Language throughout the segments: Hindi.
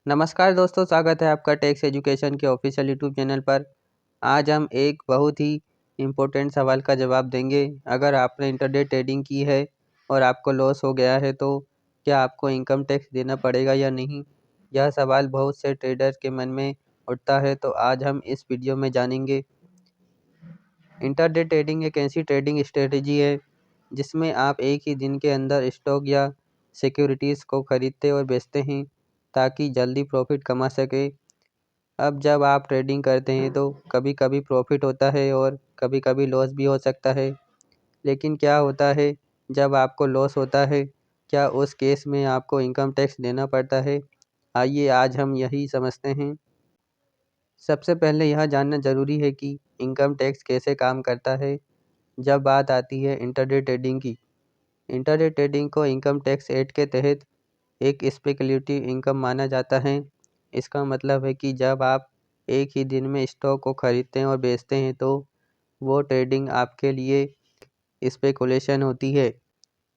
नमस्कार दोस्तों, स्वागत है आपका टैक्स एजुकेशन के ऑफिशियल यूट्यूब चैनल पर। आज हम एक बहुत ही इम्पोर्टेंट सवाल का जवाब देंगे। अगर आपने इंटरडे ट्रेडिंग की है और आपको लॉस हो गया है तो क्या आपको इनकम टैक्स देना पड़ेगा या नहीं? यह सवाल बहुत से ट्रेडर के मन में उठता है, तो आज हम इस वीडियो में जानेंगे। इंटरडे ट्रेडिंग एक ऐसी ट्रेडिंग स्ट्रेटजी है जिसमें आप एक ही दिन के अंदर स्टॉक या सिक्योरिटीज़ को खरीदते और बेचते हैं ताकि जल्दी प्रॉफिट कमा सके। अब जब आप ट्रेडिंग करते हैं तो कभी कभी प्रॉफिट होता है और कभी कभी लॉस भी हो सकता है। लेकिन क्या होता है जब आपको लॉस होता है? क्या उस केस में आपको इनकम टैक्स देना पड़ता है? आइए आज हम यही समझते हैं। सबसे पहले यह जानना ज़रूरी है कि इनकम टैक्स कैसे काम करता है। जब बात आती है इंटरडे ट्रेडिंग की, इंटरडे ट्रेडिंग को इनकम टैक्स एक्ट के तहत एक स्पेकुलेटिव इनकम माना जाता है। इसका मतलब है कि जब आप एक ही दिन में स्टॉक को खरीदते हैं और बेचते हैं तो वो ट्रेडिंग आपके लिए स्पेकुलेशन होती है।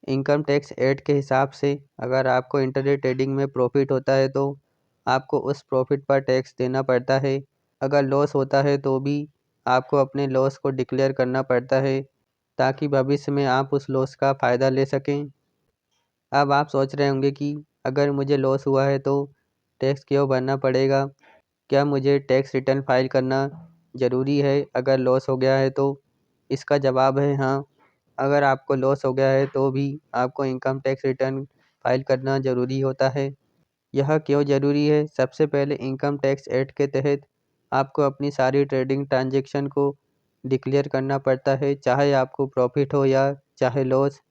इनकम टैक्स एक्ट के हिसाब से अगर आपको इंटरडे ट्रेडिंग में प्रॉफिट होता है तो आपको उस प्रॉफिट पर टैक्स देना पड़ता है। अगर लॉस होता है तो भी आपको अपने लॉस को डिक्लेयर करना पड़ता है ताकि भविष्य में आप उस लॉस का फ़ायदा ले सकें। अब आप सोच रहे होंगे कि अगर मुझे लॉस हुआ है तो टैक्स क्यों भरना पड़ेगा? क्या मुझे टैक्स रिटर्न फाइल करना ज़रूरी है अगर लॉस हो गया है तो? इसका जवाब है हाँ। अगर आपको लॉस हो गया है तो भी आपको इनकम टैक्स रिटर्न फाइल करना ज़रूरी होता है। यह क्यों ज़रूरी है? सबसे पहले इनकम टैक्स एक्ट के तहत आपको अपनी सारी ट्रेडिंग ट्रांजैक्शन को डिक्लेयर करना पड़ता है, चाहे आपको प्रॉफिट हो या चाहे लॉस।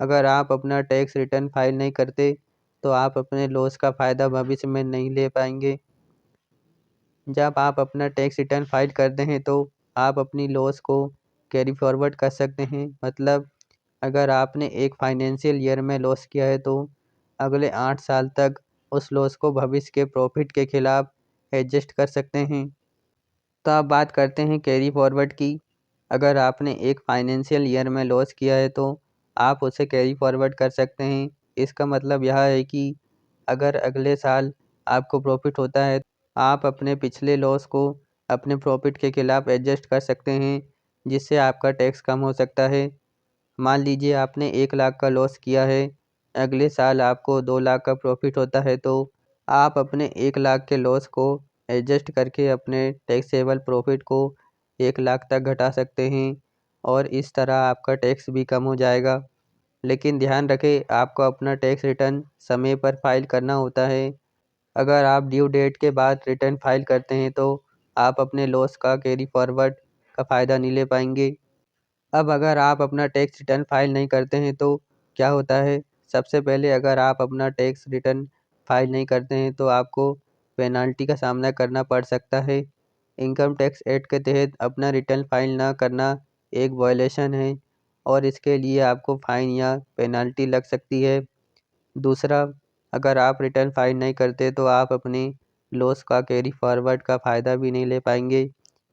अगर आप अपना टैक्स रिटर्न फाइल नहीं करते तो आप अपने लॉस का फ़ायदा भविष्य में नहीं ले पाएंगे। जब आप अपना टैक्स रिटर्न फाइल करते हैं तो आप अपनी लॉस को कैरी फॉरवर्ड कर सकते हैं। मतलब अगर आपने एक फाइनेंशियल ईयर में लॉस किया है तो अगले 8 साल तक उस लॉस को भविष्य के प्रॉफिट के खिलाफ एडजस्ट कर सकते हैं। तो अब बात करते हैं कैरी फॉरवर्ड की। अगर आपने एक फाइनेंशियल ईयर में लॉस किया है तो आप उसे कैरी फॉरवर्ड कर सकते हैं। इसका मतलब यह है कि अगर अगले साल आपको प्रॉफिट होता है, आप अपने पिछले लॉस को अपने प्रॉफिट के खिलाफ एडजस्ट कर सकते हैं, जिससे आपका टैक्स कम हो सकता है। मान लीजिए आपने 1 लाख का लॉस किया है, अगले साल आपको 2 लाख का प्रॉफिट होता है तो आप अपने 1 लाख के लॉस को एडजस्ट करके अपने टैक्सेबल प्रॉफिट को 1 लाख तक घटा सकते हैं और इस तरह आपका टैक्स भी कम हो जाएगा। लेकिन ध्यान रखें, आपको अपना टैक्स रिटर्न समय पर फाइल करना होता है। अगर आप ड्यू डेट के बाद रिटर्न फाइल करते हैं तो आप अपने लॉस का कैरी फॉरवर्ड का फ़ायदा नहीं ले पाएंगे। अब अगर आप अपना टैक्स रिटर्न फाइल नहीं करते हैं तो क्या होता है? सबसे पहले अगर आप अपना टैक्स रिटर्न फाइल नहीं करते हैं तो आपको पेनल्टी का सामना करना पड़ सकता है। इनकम टैक्स एक्ट के तहत अपना रिटर्न फाइल ना करना एक वायलेशन है और इसके लिए आपको फ़ाइन या पेनल्टी लग सकती है। दूसरा, अगर आप रिटर्न फाइल नहीं करते तो आप अपने लॉस का कैरी फॉरवर्ड का फ़ायदा भी नहीं ले पाएंगे।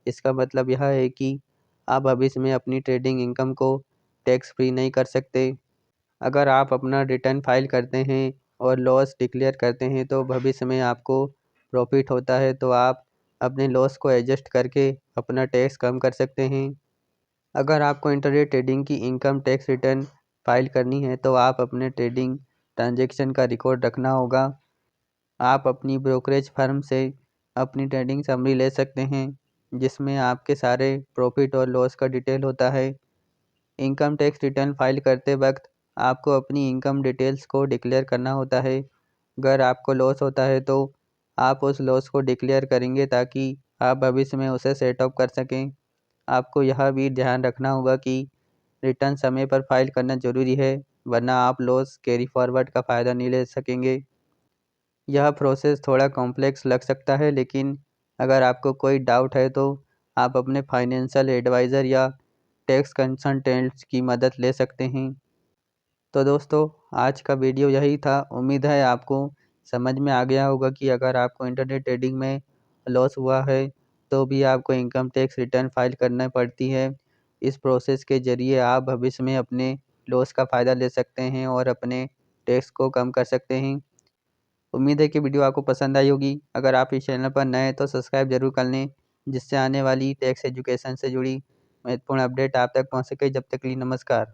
इसका मतलब यह है कि आप भविष्य में अपनी ट्रेडिंग इनकम को टैक्स फ्री नहीं कर सकते। अगर आप अपना रिटर्न फाइल करते हैं और लॉस डिक्लेयर करते हैं तो भविष्य में आपको प्रॉफिट होता है तो आप अपने लॉस को एडजस्ट करके अपना टैक्स कम कर सकते हैं। अगर आपको इंटरडे ट्रेडिंग की इनकम टैक्स रिटर्न फाइल करनी है तो आप अपने ट्रेडिंग ट्रांजैक्शन का रिकॉर्ड रखना होगा। आप अपनी ब्रोकरेज फर्म से अपनी ट्रेडिंग समरी ले सकते हैं जिसमें आपके सारे प्रॉफिट और लॉस का डिटेल होता है। इनकम टैक्स रिटर्न फाइल करते वक्त आपको अपनी इनकम डिटेल्स को डिक्लेयर करना होता है। अगर आपको लॉस होता है तो आप उस लॉस को डिक्लेयर करेंगे ताकि आप भविष्य में उसे सेट ऑफ कर सकें। आपको यह भी ध्यान रखना होगा कि रिटर्न समय पर फाइल करना ज़रूरी है, वरना आप लॉस कैरी फॉरवर्ड का फ़ायदा नहीं ले सकेंगे। यह प्रोसेस थोड़ा कॉम्प्लेक्स लग सकता है, लेकिन अगर आपको कोई डाउट है तो आप अपने फाइनेंशियल एडवाइज़र या टैक्स कंसल्टेंट्स की मदद ले सकते हैं। तो दोस्तों, आज का वीडियो यही था। उम्मीद है आपको समझ में आ गया होगा कि अगर आपको इंटरनेट ट्रेडिंग में लॉस हुआ है तो भी आपको इनकम टैक्स रिटर्न फाइल करना पड़ती है। इस प्रोसेस के ज़रिए आप भविष्य में अपने लॉस का फ़ायदा ले सकते हैं और अपने टैक्स को कम कर सकते हैं। उम्मीद है कि वीडियो आपको पसंद आई होगी। अगर आप इस चैनल पर नए हैं तो सब्सक्राइब ज़रूर कर लें, जिससे आने वाली टैक्स एजुकेशन से जुड़ी महत्वपूर्ण अपडेट आप तक पहुँच सके। जब तक के लिए नमस्कार।